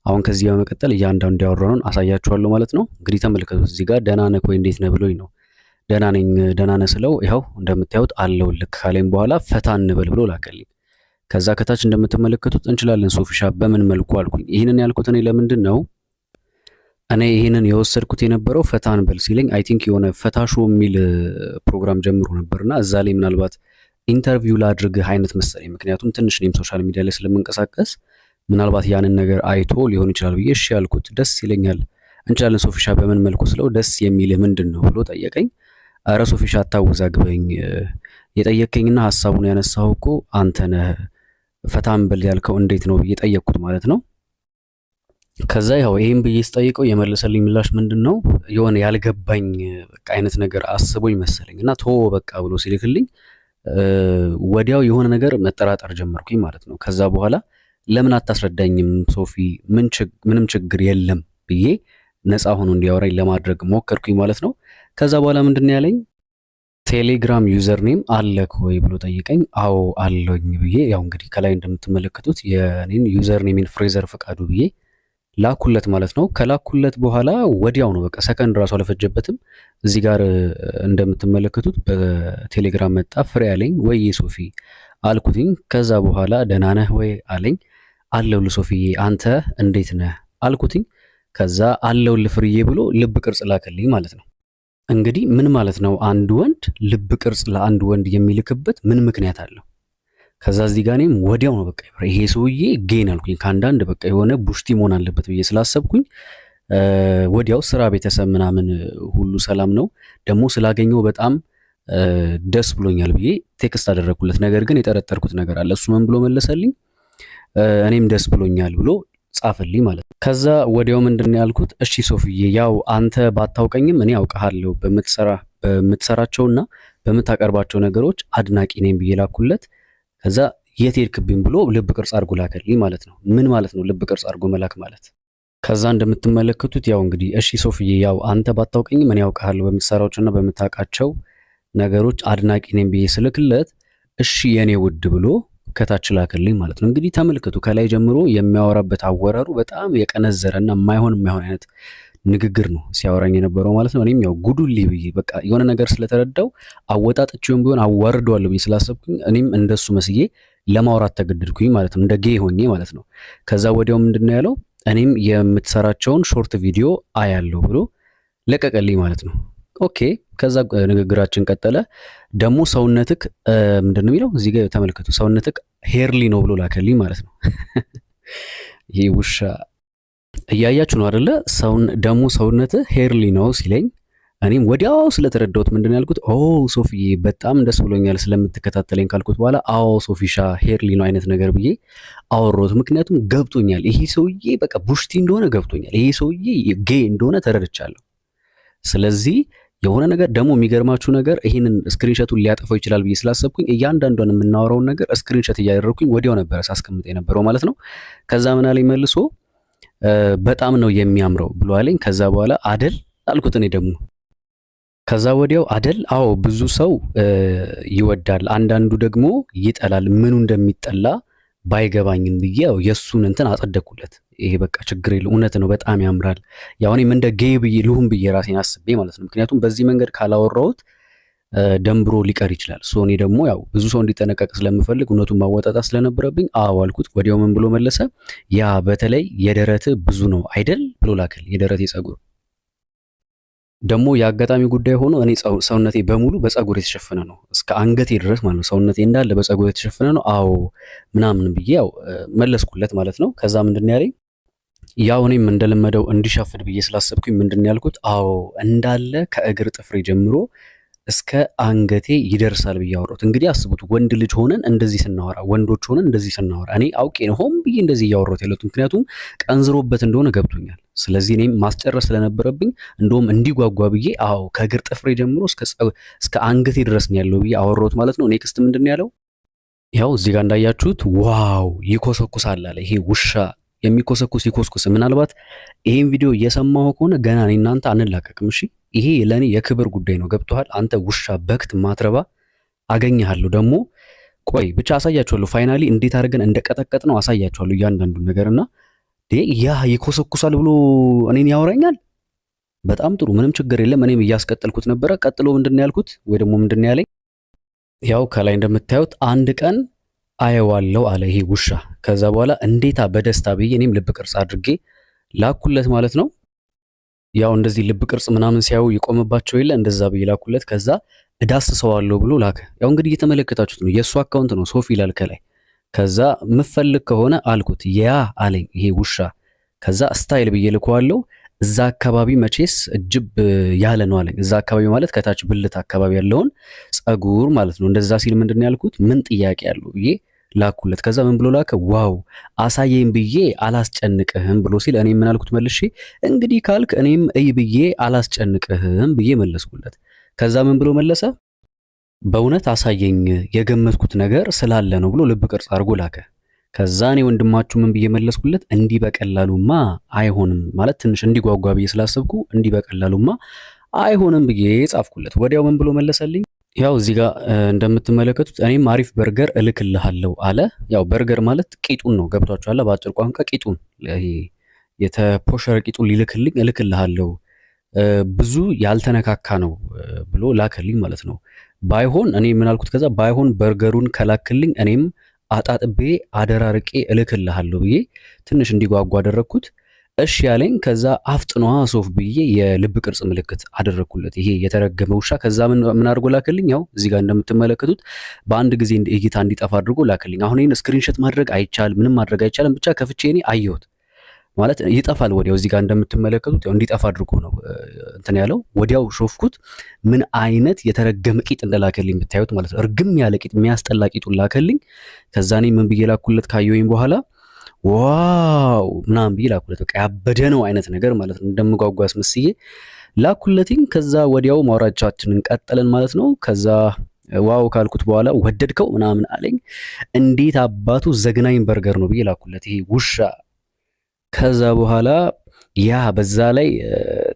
አሁን ከዚህ በመቀጠል እያንዳንዱ ያወራነውን አሳያችኋለሁ ማለት ነው። እንግዲህ ተመልከቱት እዚህ ጋር ደህና ነህ ወይ እንዴት ነህ ብሎኝ ነው። ደህና ነኝ ደህና ነህ ስለው ይኸው እንደምታዩት አለሁልህ ካለኝ በኋላ ፈታ እንበል ብሎ ላከልኝ። ከዛ ከታች እንደምትመለከቱት እንችላለን ሶፊሻ በምን መልኩ አልኩኝ። ይህንን ያልኩት እኔ ለምንድን ነው እኔ ይህንን የወሰድኩት የነበረው ፈታ እንበል ሲለኝ አይ ቲንክ የሆነ ፈታ ሾው የሚል ፕሮግራም ጀምሮ ነበርና እዛ ላይ ምናልባት ኢንተርቪው ላድርግህ አይነት መሰለኝ። ምክንያቱም ትንሽ እኔም ሶሻል ሚዲያ ላይ ስለምንቀሳቀስ ምናልባት ያንን ነገር አይቶ ሊሆን ይችላል ብዬ እሺ ያልኩት። ደስ ይለኛል እንችላለን ሶፊሻ በምን መልኩ ስለው ደስ የሚልህ ምንድን ነው ብሎ ጠየቀኝ። አረ ሶፊሻ አታወዛግበኝ፣ የጠየቀኝና ሀሳቡን ያነሳው እኮ አንተ ነህ፣ ፈታ እንበል ያልከው እንዴት ነው ብዬ ጠየቅኩት ማለት ነው። ከዛ ያው ይሄን ብዬ ስጠይቀው የመለሰልኝ ምላሽ ምንድን ነው የሆነ ያልገባኝ በቃ አይነት ነገር አስቦኝ መሰለኝ እና ቶ በቃ ብሎ ሲልክልኝ ወዲያው የሆነ ነገር መጠራጠር ጀመርኩኝ ማለት ነው። ከዛ በኋላ ለምን አታስረዳኝም ሶፊ፣ ምንም ችግር የለም ብዬ ነፃ ሆኖ እንዲያወራኝ ለማድረግ ሞከርኩኝ ማለት ነው። ከዛ በኋላ ምንድን ያለኝ ቴሌግራም ዩዘር ኔም አለክ ወይ ብሎ ጠይቀኝ። አዎ አለኝ ብዬ ያው እንግዲህ ከላይ እንደምትመለከቱት የኔን ዩዘር ኔሜን ፍሬዘር ፈቃዱ ብዬ ላኩለት ማለት ነው። ከላኩለት በኋላ ወዲያው ነው በቃ ሰከንድ ራሱ አልፈጀበትም። እዚህ ጋር እንደምትመለከቱት በቴሌግራም መጣ ፍሬ አለኝ። ወይ ሶፊ አልኩትኝ። ከዛ በኋላ ደህና ነህ ወይ አለኝ። አለሁልህ ሶፊዬ አንተ እንዴት ነህ አልኩትኝ። ከዛ አለሁልህ ፍርዬ ብሎ ልብ ቅርጽ ላከልኝ ማለት ነው። እንግዲህ ምን ማለት ነው አንድ ወንድ ልብ ቅርጽ ለአንድ ወንድ የሚልክበት ምን ምክንያት አለው? ከዛ እዚህ ጋር እኔም ወዲያው ነው በቃ ይሄ ሰውዬ ጌን አልኩኝ። ከአንዳንድ በቃ የሆነ ቡሽቲ መሆን አለበት ብዬ ስላሰብኩኝ ወዲያው ስራ፣ ቤተሰብ ምናምን ሁሉ ሰላም ነው ደግሞ ስላገኘው በጣም ደስ ብሎኛል ብዬ ቴክስት አደረኩለት። ነገር ግን የጠረጠርኩት ነገር አለ። እሱ ምን ብሎ መለሰልኝ? እኔም ደስ ብሎኛል ብሎ ጻፈልኝ ማለት ነው። ከዛ ወዲያው ምንድን ነው ያልኩት? እሺ ሶፊዬ ያው አንተ ባታውቀኝም እኔ አውቃለሁ በምትሰራቸውና በምታቀርባቸው ነገሮች አድናቂ ነኝ ብዬ ላኩለት። ከዛ የት ሄድክብኝ ብሎ ልብ ቅርጽ አድርጎ ላከልኝ ማለት ነው። ምን ማለት ነው ልብ ቅርጽ አድርጎ መላክ ማለት? ከዛ እንደምትመለከቱት ያው እንግዲህ እሺ ሶፊዬ ያው አንተ ባታውቀኝም እኔ አውቃለሁ በምትሰራቸውና በምታውቃቸው ነገሮች አድናቂ ነኝ ብዬ ስልክለት እሺ የኔ ውድ ብሎ ከታች ላከልኝ ማለት ነው። እንግዲህ ተመልከቱ ከላይ ጀምሮ የሚያወራበት አወራሩ በጣም የቀነዘረና የማይሆን አይነት ንግግር ነው ሲያወራኝ የነበረው ማለት ነው። እኔም ያው ጉዱልኝ ብዬ በቃ የሆነ ነገር ስለተረዳው አወጣጥቼውም ቢሆን አዋርደዋለሁ ብዬ ስላሰብኩኝ እኔም እንደሱ መስዬ ለማውራት ተገደድኩኝ ማለት ነው፣ እንደ ጌ ሆኜ ማለት ነው። ከዛ ወዲያው ምንድነው ያለው? እኔም የምትሰራቸውን ሾርት ቪዲዮ አያለሁ ብሎ ለቀቀልኝ ማለት ነው። ኦኬ ከዛ ንግግራችን ቀጠለ። ደግሞ ሰውነትክ ምንድነው የሚለው እዚህ ጋር ተመልከቱ፣ ሰውነትክ ሄርሊ ነው ብሎ ላከልኝ ማለት ነው። ይሄ ውሻ እያያችሁ ነው አይደለ? ደግሞ ሰውነትህ ሄርሊ ነው ሲለኝ እኔም ወዲያው ስለተረዳሁት ምንድን ያልኩት ሶፊዬ በጣም ደስ ብሎኛል ስለምትከታተለኝ ካልኩት በኋላ አዎ ሶፊሻ ሄርሊ ነው አይነት ነገር ብዬ አወራሁት። ምክንያቱም ገብቶኛል ይሄ ሰውዬ በቃ ቡሽቲ እንደሆነ ገብቶኛል። ይሄ ሰውዬ ጌ እንደሆነ ተረድቻለሁ። ስለዚህ የሆነ ነገር ደግሞ የሚገርማችሁ ነገር ይህንን ስክሪንሾቱን ሊያጠፋው ይችላል ብዬ ስላሰብኩኝ እያንዳንዷን የምናወራውን ነገር ስክሪንሾት እያደረግኩኝ ወዲያው ነበረ ሳስቀምጥ የነበረው ማለት ነው። ከዛ ምን አለኝ መልሶ በጣም ነው የሚያምረው ብሎ አለኝ። ከዛ በኋላ አደል አልኩት እኔ ደግሞ። ከዛ ወዲያው አደል አዎ ብዙ ሰው ይወዳል፣ አንዳንዱ ደግሞ ይጠላል። ምኑ እንደሚጠላ ባይገባኝም ብዬ ያው የሱን እንትን አጸደቅኩለት። ይሄ በቃ ችግር የለው እውነት ነው በጣም ያምራል። ያው እኔም እንደ ጌይ ብዬ ልሁን ብዬ ራሴን አስቤ ማለት ነው። ምክንያቱም በዚህ መንገድ ካላወራሁት ደንብሮ ሊቀር ይችላል። እኔ ደግሞ ያው ብዙ ሰው እንዲጠነቀቅ ስለምፈልግ እውነቱን ማወጣጣት ስለነበረብኝ አዎ አልኩት። ወዲያው ምን ብሎ መለሰ? ያ በተለይ የደረት ብዙ ነው አይደል ብሎ ላከል። የደረት ጸጉር ደግሞ የአጋጣሚ ጉዳይ ሆኖ እኔ ሰውነቴ በሙሉ በጸጉር የተሸፈነ ነው እስከ አንገቴ ድረስ ማለት ነው። ሰውነቴ እንዳለ በጸጉር የተሸፈነ ነው። አዎ ምናምን ብዬ ያው መለስኩለት ማለት ነው። ከዛ ምንድን ያለኝ ያው እኔም እንደለመደው እንዲሻፍድ ብዬ ስላሰብኩኝ ምንድን ያልኩት አዎ እንዳለ ከእግር ጥፍሬ ጀምሮ እስከ አንገቴ ይደርሳል ብዬ አወራሁት። እንግዲህ አስቡት ወንድ ልጅ ሆነን እንደዚህ ስናወራ፣ ወንዶች ሆነን እንደዚህ ስናወራ እኔ አውቄ ነው ሆን ብዬ እንደዚህ እያወራሁት ያለሁት፣ ምክንያቱም ቀንዝሮበት እንደሆነ ገብቶኛል። ስለዚህ እኔም ማስጨረስ ስለነበረብኝ እንደውም እንዲጓጓ ብዬ አዎ ከእግር ጥፍሬ ጀምሮ እስከ አንገቴ ድረስ ነው ያለው ብዬ አወራሁት ማለት ነው። ኔክስት ምንድን ነው ያለው? ያው እዚህ ጋር እንዳያችሁት ዋው ይኮሰኩሳል አለ። ይሄ ውሻ የሚኮሰኩስ ይኮስኩስ። ምናልባት ይሄን ቪዲዮ እየሰማሁ ከሆነ ገና እኔ እናንተ አንላቀቅም። እሺ ይሄ ለኔ የክብር ጉዳይ ነው። ገብቶሃል? አንተ ውሻ በክት ማትረባ አገኘሃለሁ። ደግሞ ቆይ ብቻ አሳያችኋለሁ። ፋይናሊ እንዴት አድርገን እንደቀጠቀጥ ነው አሳያችኋለሁ እያንዳንዱን ነገርና ያ ይኮሰኩሳል ብሎ እኔን ያወራኛል። በጣም ጥሩ ምንም ችግር የለም። እኔም እያስቀጠልኩት ነበረ። ቀጥሎ ምንድነው ያልኩት ወይ ደግሞ ምንድነው ያለኝ? ያው ከላይ እንደምታዩት አንድ ቀን አየዋለሁ አለ ይሄ ውሻ። ከዛ በኋላ እንዴታ በደስታ ብዬ እኔም ልብ ቅርጽ አድርጌ ላኩለት ማለት ነው። ያው እንደዚህ ልብ ቅርጽ ምናምን ሲያዩ ይቆምባቸው የለ እንደዛ ብዬ ላኩለት። ከዛ እዳስሰዋለሁ ብሎ ላከ። ያው እንግዲህ እየተመለከታችሁት ነው፣ የእሱ አካውንት ነው ሶፊ ይላል ከላይ። ከዛ ምፈልግ ከሆነ አልኩት፣ ያ አለኝ ይሄ ውሻ። ከዛ ስታይል ብዬ ልከዋለሁ። እዛ አካባቢ መቼስ እጅብ ያለ ነው አለኝ። እዛ አካባቢ ማለት ከታች ብልት አካባቢ ያለውን ጸጉር ማለት ነው። እንደዛ ሲል ምንድን ነው ያልኩት? ምን ጥያቄ አለው ብዬ ላኩለት። ከዛ ምን ብሎ ላከ? ዋው አሳየኝ ብዬ አላስጨንቅህም ብሎ ሲል እኔ ምን አልኩት መልሼ? እንግዲህ ካልክ እኔም እይ ብዬ አላስጨንቅህም ብዬ መለስኩለት። ከዛ ምን ብሎ መለሰ? በእውነት አሳየኝ የገመትኩት ነገር ስላለ ነው ብሎ ልብ ቅርጽ አድርጎ ላከ። ከዛ እኔ ወንድማችሁ ምን ብዬ መለስኩለት? እንዲህ በቀላሉማ አይሆንም ማለት ትንሽ እንዲጓጓ ብዬ ስላሰብኩ እንዲህ በቀላሉማ አይሆንም ብዬ ጻፍኩለት። ወዲያው ምን ብሎ መለሰልኝ? ያው እዚህ ጋር እንደምትመለከቱት እኔም አሪፍ በርገር እልክልሃለሁ አለ። ያው በርገር ማለት ቂጡን ነው፣ ገብቷችኋል? በአጭር ቋንቋ ቂጡን፣ ይሄ የተፖሸረ ቂጡን ሊልክልኝ እልክልሃለሁ፣ ብዙ ያልተነካካ ነው ብሎ ላከልኝ ማለት ነው። ባይሆን እኔ ምን አልኩት? ከዛ ባይሆን በርገሩን ከላክልኝ እኔም አጣጥቤ አደራርቄ እልክልሃለሁ ብዬ ትንሽ እንዲጓጓ አደረግኩት። እሺ ያለኝ። ከዛ አፍጥኗ ሶፍ ብዬ የልብ ቅርጽ ምልክት አደረግኩለት፣ ይሄ የተረገመ ውሻ። ከዛ ምን አድርጎ ላክልኝ? ያው እዚህ ጋር እንደምትመለከቱት በአንድ ጊዜ እይታ እንዲጠፋ አድርጎ ላክልኝ። አሁን ይህን ስክሪንሾት ማድረግ አይቻልም፣ ምንም ማድረግ አይቻልም። ብቻ ከፍቼ እኔ አየሁት ማለት ይጠፋል ወዲያው። እዚህ ጋር እንደምትመለከቱት ያው እንዲጠፋ አድርጎ ነው እንትን ያለው። ወዲያው ሾፍኩት። ምን አይነት የተረገመ ቂጥ እንደላከልኝ ብታዩት ማለት ነው። እርግም ያለ ቂጥ፣ የሚያስጠላ ቂጡን ላከልኝ። ከዛ እኔ ምን ብዬ ላኩለት ካየሁኝ በኋላ ዋው ምናምን ብዬ ላኩለት። በቃ ያበደ ነው አይነት ነገር ማለት ነው። እንደምጓጓ አስመስዬ ላኩለትኝ። ከዛ ወዲያው ማውራቻችንን ቀጠለን ማለት ነው። ከዛ ዋው ካልኩት በኋላ ወደድከው ምናምን አለኝ። እንዴት አባቱ ዘግናኝ በርገር ነው ብዬ ላኩለት ይሄ ውሻ። ከዛ በኋላ ያ በዛ ላይ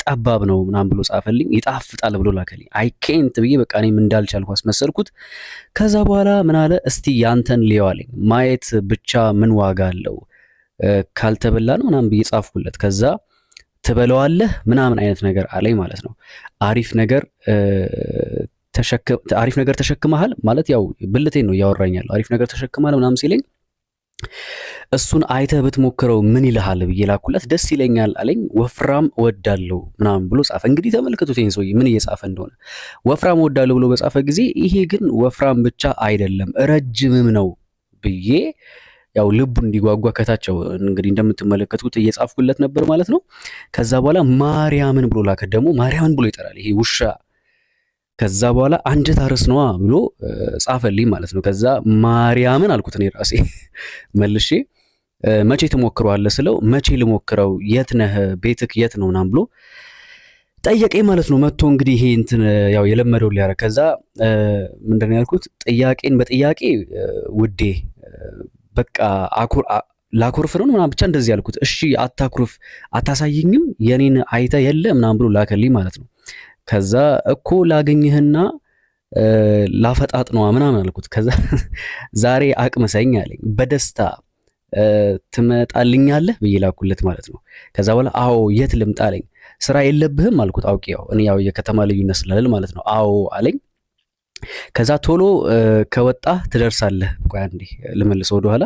ጠባብ ነው ምናምን ብሎ ጻፈልኝ። ይጣፍጣል ብሎ ላከልኝ። አይ ኬንት ብዬ በቃ እኔም እንዳልቻልኩ አስመሰልኩት። ከዛ በኋላ ምን አለ? እስቲ ያንተን ልየው አለኝ። ማየት ብቻ ምን ዋጋ አለው ካልተበላ ነው ምናምን ብዬ ጻፍኩለት። ከዛ ትበለዋለህ ምናምን አይነት ነገር አለኝ ማለት ነው። አሪፍ ነገር ተሸክመሃል ማለት ያው ብልቴን ነው እያወራኛለሁ። አሪፍ ነገር ተሸክመሃል ምናምን ሲለኝ እሱን አይተህ ብትሞክረው ምን ይልሃል ብዬ ላኩለት። ደስ ይለኛል አለኝ። ወፍራም እወዳለሁ ምናምን ብሎ ጻፈ። እንግዲህ ተመልከቱት ይሄን ሰውዬ ምን እየጻፈ እንደሆነ። ወፍራም እወዳለሁ ብሎ በጻፈ ጊዜ ይሄ ግን ወፍራም ብቻ አይደለም ረጅምም ነው ብዬ ያው ልቡ እንዲጓጓ ከታቸው እንግዲህ እንደምትመለከቱት እየጻፍኩለት ነበር ማለት ነው። ከዛ በኋላ ማርያምን ብሎ ላከ። ደግሞ ማርያምን ብሎ ይጠራል ይሄ ውሻ። ከዛ በኋላ አንጀት አርስ ነዋ ብሎ ጻፈልኝ ማለት ነው። ከዛ ማርያምን አልኩት እኔ ራሴ መልሼ። መቼ ትሞክረዋለህ ስለው መቼ ልሞክረው፣ የት ነህ፣ ቤትክ የት ነው ምናምን ብሎ ጠየቀኝ ማለት ነው። መጥቶ እንግዲህ ይሄ እንትን ያው የለመደው ሊያረግ። ከዛ ምንድን ነው ያልኩት? ጥያቄን በጥያቄ ውዴ በቃ ላኮርፍ ነው ምናምን ብቻ እንደዚህ ያልኩት። እሺ አታኩርፍ፣ አታሳየኝም የኔን አይተ የለ ምናምን ብሎ ላከልኝ ማለት ነው። ከዛ እኮ ላገኝህና ላፈጣጥነዋ ምናምን አልኩት። ከዛ ዛሬ አቅምሰኝ አለኝ። በደስታ ትመጣልኛለህ ብዬ ላኩለት ማለት ነው። ከዛ በኋላ አዎ የት ልምጣ አለኝ። ስራ የለብህም አልኩት። አውቄ ያው እኔ ያው የከተማ ልዩነት ስላለ ማለት ነው። አዎ አለኝ። ከዛ ቶሎ ከወጣህ ትደርሳለህ። ቆይ አንዴ ልመልሰው ወደኋላ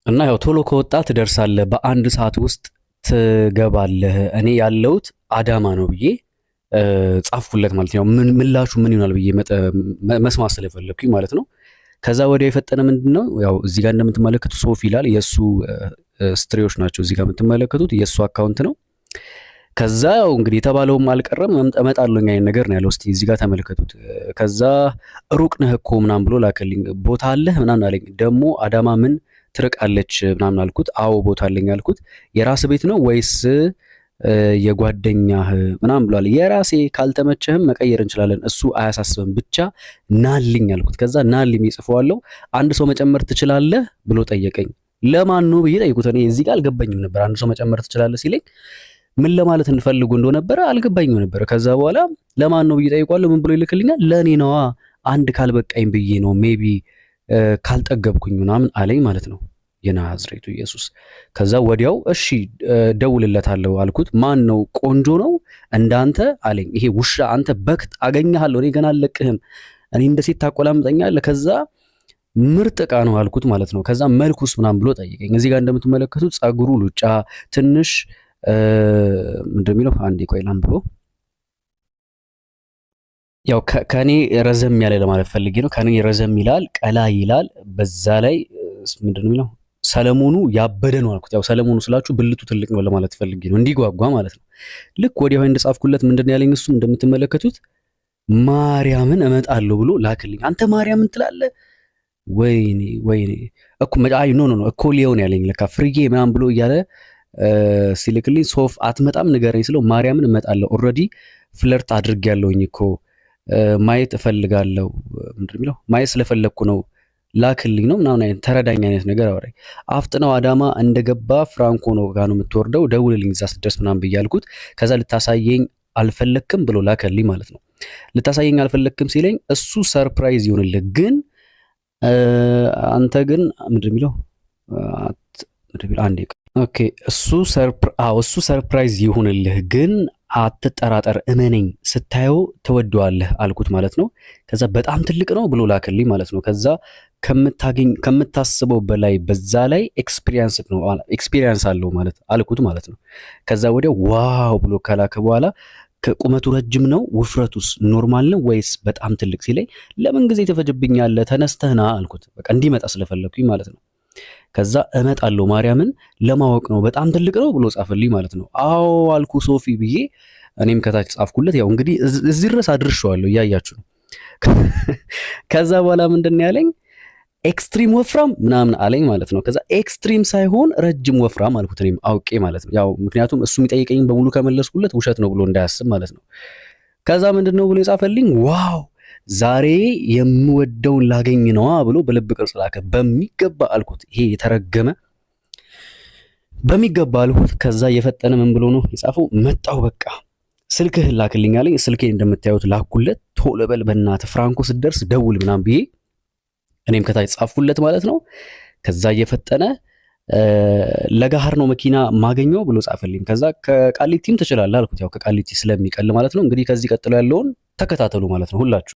እና ያው ቶሎ ከወጣ ትደርሳለህ፣ በአንድ ሰዓት ውስጥ ትገባለህ፣ እኔ ያለሁት አዳማ ነው ብዬ ጻፍኩለት ማለት ነው። ምላሹ ምን ይሆናል ብዬ መስማት ስለፈለኩኝ ማለት ነው። ከዛ ወዲያ የፈጠነ ምንድነው ያው እዚህ ጋር እንደምትመለከቱት ሶፊ ይላል። የሱ ስትሪዎች ናቸው እዚህ ጋር የምትመለከቱት፣ የሱ አካውንት ነው። ከዛ ያው እንግዲህ የተባለውም አልቀረም እመጣለሁኝ አይነት ነገር ነው ያለው። እስቲ እዚህ ጋር ተመልከቱት። ከዛ ሩቅ ነህ እኮ ምናምን ብሎ ላከልኝ። ቦታ አለህ ምናምን አለኝ። ደግሞ አዳማ ምን ትርቃለች ምናምን አልኩት። አዎ ቦታ አለኝ አልኩት። የራስ ቤት ነው ወይስ የጓደኛህ ምናምን ብሏል። የራሴ ካልተመቸህም መቀየር እንችላለን፣ እሱ አያሳስብም፣ ብቻ ናልኝ አልኩት። ከዛ ናልኝ ይጽፈዋለሁ። አንድ ሰው መጨመር ትችላለህ ብሎ ጠየቀኝ። ለማን ነው ብዬ ጠይቁት። እኔ እዚህ ጋር አልገባኝም ነበር። አንድ ሰው መጨመር ትችላለህ ሲለኝ ምን ለማለት እንፈልጉ እንደሆነ ነበር አልገባኝም ነበር። ከዛ በኋላ ለማን ነው ብዬ ጠይቋለሁ። ምን ብሎ ይልክልኛል? ለእኔ ነዋ፣ አንድ ካልበቃኝ ብዬ ነው፣ ሜቢ ካልጠገብኩኝ ምናምን አለኝ ማለት ነው። የናዝሬቱ ኢየሱስ። ከዛ ወዲያው እሺ ደውልለታለሁ አልኩት። ማን ነው? ቆንጆ ነው እንዳንተ አለኝ። ይሄ ውሻ አንተ በክት አገኘሃለሁ፣ እኔ ገና አልለቅህም፣ እኔ እንደ ሴት ታቆላምጠኛለህ። ከዛ ምርጥ ዕቃ ነው አልኩት ማለት ነው። ከዛ መልኩስ ምናምን ብሎ ጠይቀኝ። እዚህ ጋር እንደምትመለከቱት ጸጉሩ ሉጫ ትንሽ ምንድን የሚለው አንዴ ቆይ ላንብበው። ያው ከኔ ረዘም ያለ ለማለት ፈልጌ ነው። ከኔ ረዘም ይላል፣ ቀላ ይላል። በዛ ላይ ምንድን የሚለው ሰለሞኑ ያበደ ነው አልኩት። ያው ሰለሞኑ ስላችሁ ብልቱ ትልቅ ነው ለማለት ፈልጌ ነው፣ እንዲጓጓ ማለት ነው። ልክ ወዲያው እንደጻፍኩለት ምንድን ያለኝ እሱም እንደምትመለከቱት ማርያምን እመጣለሁ ብሎ ላክልኝ። አንተ ማርያምን ትላለህ? ወይኔ ወይኔ እኮ አይ ኖ ኖ ኖ እኮ ሊሆን ያለኝ ለካ ፍርዬ ምናምን ብሎ እያለ ሲልክልኝ ሶፍ አትመጣም ንገረኝ ስለው ማርያምን እመጣለሁ ኦልሬዲ ፍለርት አድርጌያለሁኝ እኮ ማየት እፈልጋለሁ። ምንድን የሚለው ማየት ስለፈለግኩ ነው ላክልኝ ነው ምናምን አይነት ተረዳኝ አይነት ነገር አወራኝ። አፍጥነው አዳማ እንደገባ ፍራንኮ ነው ጋር ነው የምትወርደው፣ ደውልልኝ እዛ ስትደርስ ምናምን ብዬ አልኩት። ከዛ ልታሳየኝ አልፈለክም ብሎ ላከልኝ ማለት ነው። ልታሳየኝ አልፈለክም ሲለኝ እሱ ሰርፕራይዝ ይሆንልህ ግን አንተ ግን ምንድን የሚለው አንዴ ኦኬ እሱ ሰርፕራይዝ ይሁንልህ ግን አትጠራጠር፣ እመነኝ፣ ስታየው ትወደዋለህ አልኩት ማለት ነው። ከዛ በጣም ትልቅ ነው ብሎ ላክልኝ ማለት ነው። ከዛ ከምታስበው በላይ በዛ ላይ ኤክስፒሪየንስ አለው ማለት አልኩት ማለት ነው። ከዛ ወዲያ ዋው ብሎ ከላከ በኋላ ቁመቱ ረጅም ነው ውፍረቱስ ኖርማል ነው ወይስ በጣም ትልቅ ሲለኝ ለምን ጊዜ ተፈጅብኛለህ ተነስተህና አልኩት። በቃ እንዲመጣ ስለፈለኩኝ ማለት ነው። ከዛ እመጣለሁ ማርያምን ለማወቅ ነው በጣም ትልቅ ነው ብሎ ጻፈልኝ ማለት ነው። አዎ አልኩ ሶፊ ብዬ እኔም ከታች ጻፍኩለት። ያው እንግዲህ እዚህ ድረስ አድርሼዋለሁ እያያችሁ ነው። ከዛ በኋላ ምንድን ያለኝ ኤክስትሪም ወፍራም ምናምን አለኝ ማለት ነው። ከዛ ኤክስትሪም ሳይሆን ረጅም ወፍራም አልኩት እኔም አውቄ ማለት ነው። ያው ምክንያቱም እሱ የሚጠይቀኝ በሙሉ ከመለስኩለት ውሸት ነው ብሎ እንዳያስብ ማለት ነው። ከዛ ምንድን ነው ብሎ የጻፈልኝ ዋው ዛሬ የምወደውን ላገኝ ነዋ ብሎ በልብ ቅርጽ ላከ። በሚገባ አልኩት። ይሄ የተረገመ በሚገባ አልኩት። ከዛ የፈጠነ ምን ብሎ ነው የጻፈው? መጣው በቃ ስልክህን ላክልኝ አለኝ። ስልኬን እንደምታዩት ላኩለት። ቶሎ በል በእናትህ ፍራንኮ ስትደርስ ደውል ምናምን ብዬ እኔም ከታች ጻፍኩለት ማለት ነው። ከዛ እየፈጠነ ለጋሃር ነው መኪና ማገኘው ብሎ ጻፈልኝ። ከዛ ከቃሊቲም ትችላለህ አልኩት። ያው ከቃሊቲ ስለሚቀል ማለት ነው። እንግዲህ ከዚህ ቀጥሎ ያለውን ተከታተሉ ማለት ነው ሁላችሁ።